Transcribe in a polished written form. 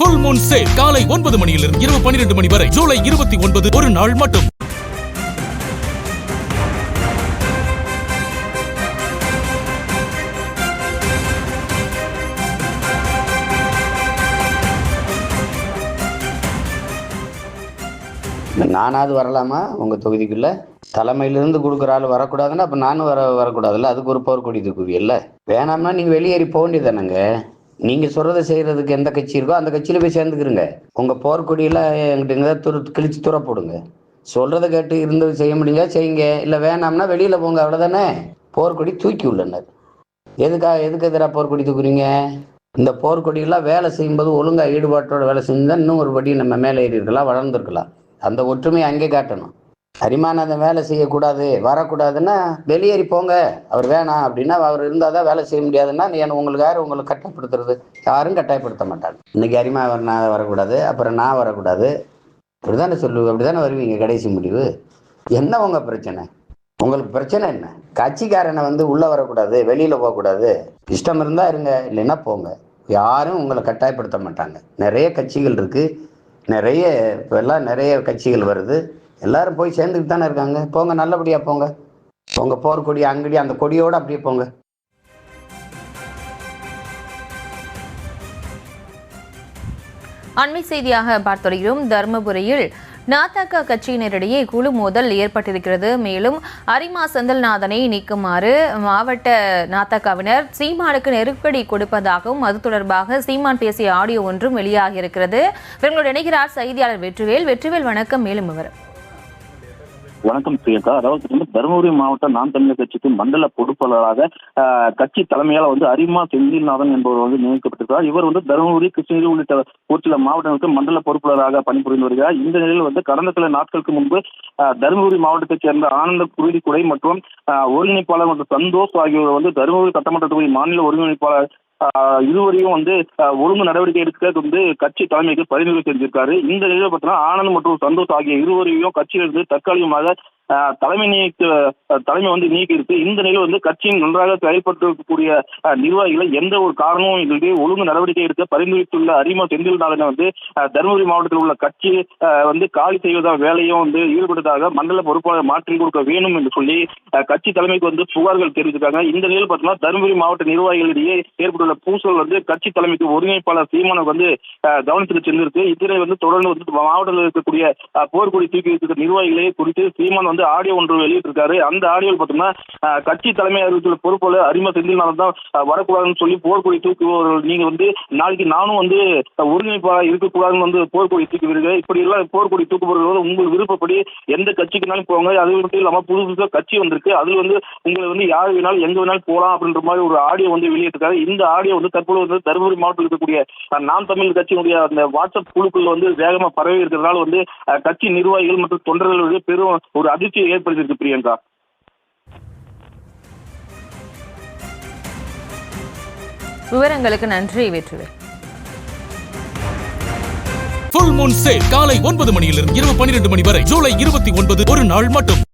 Full Moon Sale காலை 9 மணியிலிருந்து இரவு 12 மணி வரை ஜூலை 29 ஒரு நாள் மட்டும். நானாவது வரலாமா உங்க தொகுதிக்குள்ள? தலைமையிலிருந்து கொடுக்குற ஆள் வரக்கூடாதுன்னா அப்ப நானும் வரக்கூடாதுல்ல? அதுக்கு ஒரு போர்க்கொடி தூக்குவியல்ல? வேணாம்னா நீங்க வெளியேறி போக வேண்டியதானங்க. நீங்க சொல்றதை செய்யறதுக்கு எந்த கட்சி இருக்கோ அந்த கட்சியில போய் சேர்ந்துக்கிறங்க. உங்க போர்க்கொடியில எங்கிட்ட கிழிச்சு தூர போடுங்க. சொல்றதை கேட்டு இருந்தது செய்ய முடியுங்க செய்யுங்க, இல்ல வேணாம்னா வெளியில போங்க, அவ்வளவுதானே. போர்க்கொடி தூக்கி உள்ளனர். எதுக்கு எதிராக போர்க்கொடி தூக்குறீங்க? இந்த போர்க்கொடியெல்லாம் வேலை செய்யும்போது ஒழுங்கா ஈடுபாட்டோட வேலை செஞ்சுதான் இன்னும் ஒரு படி நம்ம மேலே ஏறி இருக்கலாம், வளர்ந்துருக்கலாம். அந்த ஒற்றுமையை அங்கே காட்டணும். அரிமானந்தன் வேலை செய்யக்கூடாது வரக்கூடாதுன்னா வெளியேறி போங்க. அவர் வேணாம் அப்படின்னா அவர் இருந்தால் தான் வேலை செய்ய முடியாதுன்னா உங்களுக்கு யார் உங்களை கட்டாயப்படுத்துறது? யாரும் கட்டாயப்படுத்த மாட்டாங்க. இன்னைக்கு அரிமா நான் வரக்கூடாது, அப்புறம் நான் வரக்கூடாது, அப்படிதானே சொல்லுவேன். அப்படிதானே வருவீங்க கடைசி முடிவு. என்ன உங்க பிரச்சனை? உங்களுக்கு பிரச்சனை என்ன? கட்சிக்காரனை உள்ள வரக்கூடாது, வெளியில போகக்கூடாது, இஷ்டம் இருந்தா இருங்க, இல்லைன்னா போங்க. யாரும் உங்களை கட்டாயப்படுத்த மாட்டாங்க. நிறைய கட்சிகள் இருக்கு, இப்பெல்லாம் நிறைய கட்சிகள் வருது. எல்லாரும் போய் சேர்ந்துட்டு தானே இருக்காங்க. போங்க, நல்லபடியா போங்க. உங்க போர்க்கொடி அங்கடி அந்த கொடியோட அப்படியே போங்க. அண்மை செய்தியாக பார்த்துரையும் தருமபுரியில் நாதக கட்சியினரிடையே குழு மோதல் ஏற்பட்டிருக்கிறது. மேலும் அரிமா செந்தில்நாதனை நீக்குமாறு மாவட்ட நாதகவினர் சீமானுக்கு நெருக்கடி கொடுப்பதாகவும் அது தொடர்பாக சீமான் பேசிய ஆடியோ ஒன்றும் வெளியாகியிருக்கிறது. இவர்களோடு இணைகிறார் செய்தியாளர் வெற்றிவேல். வணக்கம். மேலும் விவரம். வணக்கம் பிரியங்கா. அதாவது தருமபுரி மாவட்ட நாம் தமிழர் கட்சிக்கு மண்டல பொறுப்பாளராக கட்சி தலைமையால் அரிமா செந்தில்நாதன் என்பவர் நியமிக்கப்பட்டிருக்கிறார். இவர் தருமபுரி, கிருஷ்ணகிரி உள்ளிட்ட ஒரு சில மாவட்டங்களுக்கு மண்டல பொறுப்பாளராக பணிபுரிந்து வருகிறார். இந்த நிலையில் கடந்த சில நாட்களுக்கு முன்பு தருமபுரி மாவட்டத்தைச் சேர்ந்த ஆனந்த குருதிக்குடை மற்றும் ஒருங்கிணைப்பாளர் மற்றும் சந்தோஷ் ஆகியோர் தருமபுரி சட்டமன்ற தொகுதி மாநில ஒருங்கிணைப்பாளர் இருவரையும் ஒழுங்கு நடவடிக்கை எடுக்க கட்சி தலைமைக்கு பரிந்துரை செஞ்சிருக்காரு. இந்த நிலையில் பார்த்தீங்கன்னா ஆனந்த் மற்றும் சந்தோஷ் ஆகிய இருவரையும் கட்சியிலிருந்து தற்காலிகமாக தலைமை நீக்கி இருக்கு. இந்த நிலையில் கட்சியின் நன்றாக செயல்படுத்தக்கூடிய நிர்வாகிகளை எந்த ஒரு காரணமும் இன்றி ஒழுங்கு நடவடிக்கை எடுக்க பரிந்துரைத்துள்ள அரிமா செந்தில்நாதனை தருமபுரி மாவட்டத்தில் உள்ள கட்சி காலி செய்வதாக வேலையும் ஈடுபட்டதாக மண்டல பொறுப்பாளர் மாற்றி கொடுக்க வேண்டும் என்று சொல்லி கட்சி தலைமைக்கு புகார்கள் தெரிவித்திருக்காங்க. இந்த நிலையில் பார்த்தீங்கன்னா தருமபுரி மாவட்ட நிர்வாகிகளிடையே ஏற்பட்டுள்ள பூசல் கட்சி தலைமைக்கு ஒருங்கிணைப்பாளர் சீமான கவனத்துக்கு சென்றிருக்கு. இதனை தொடர்ந்து மாவட்டத்தில் இருக்கக்கூடிய போர்க்கொடி தூக்கி வைத்த நிர்வாகிகளை குறித்து சீமான் ஆடியோ ஒன்று வெளியிட்டிருக்காரு. அந்த ஆடியோவில் பார்த்தோம்னா கட்சி தலைமை அறிவித்துள்ள பொறுப்பாளர் அரிமா செந்தில்நாதன் தான் வரக்கூடாதுன்னு சொல்லி போர்க்கொடி தூக்குபவர்கள் நீங்க நாளைக்கு நானும் ஒருங்கிணைப்பாளர் இருக்கக்கூடாதுன்னு போர்க்கொடி தூக்குவீர்கள். இப்படி எல்லாம் போர்க்கொடி தூக்குபவர்கள் உங்கள் விருப்பப்படி எந்த கட்சிக்குனாலும் போங்க. அது மட்டும் இல்லாம புதுசா கட்சி வந்திருக்கு, அதுல உங்களை யார் வேணாலும் எங்க வேணாலும் போகலாம் அப்படின்ற மாதிரி ஒரு ஆடியோ வெளியிட்டிருக்காரு. இந்த ஆடியோ தற்போது தருமபுரி மாவட்டத்தில் இருக்கக்கூடிய நாம் தமிழர் கட்சியினுடைய அந்த வாட்ஸ்அப் குழுக்கள் வேகமா பரவி இருக்கிறதுனால கட்சி நிர்வாகிகள் மற்றும் தொண்டர்களுடைய பெரும் ஒரு அதிர்ச்சியை ஏற்படுத்தியிருக்கு பிரியங்கா. விவரங்களுக்கு நன்றி வெற்றிவேல். Full Moon Sale காலை 9 மணியிலிருந்து இரவு 12 மணி வரை ஜூலை 29 ஒரு நாள் மட்டும்.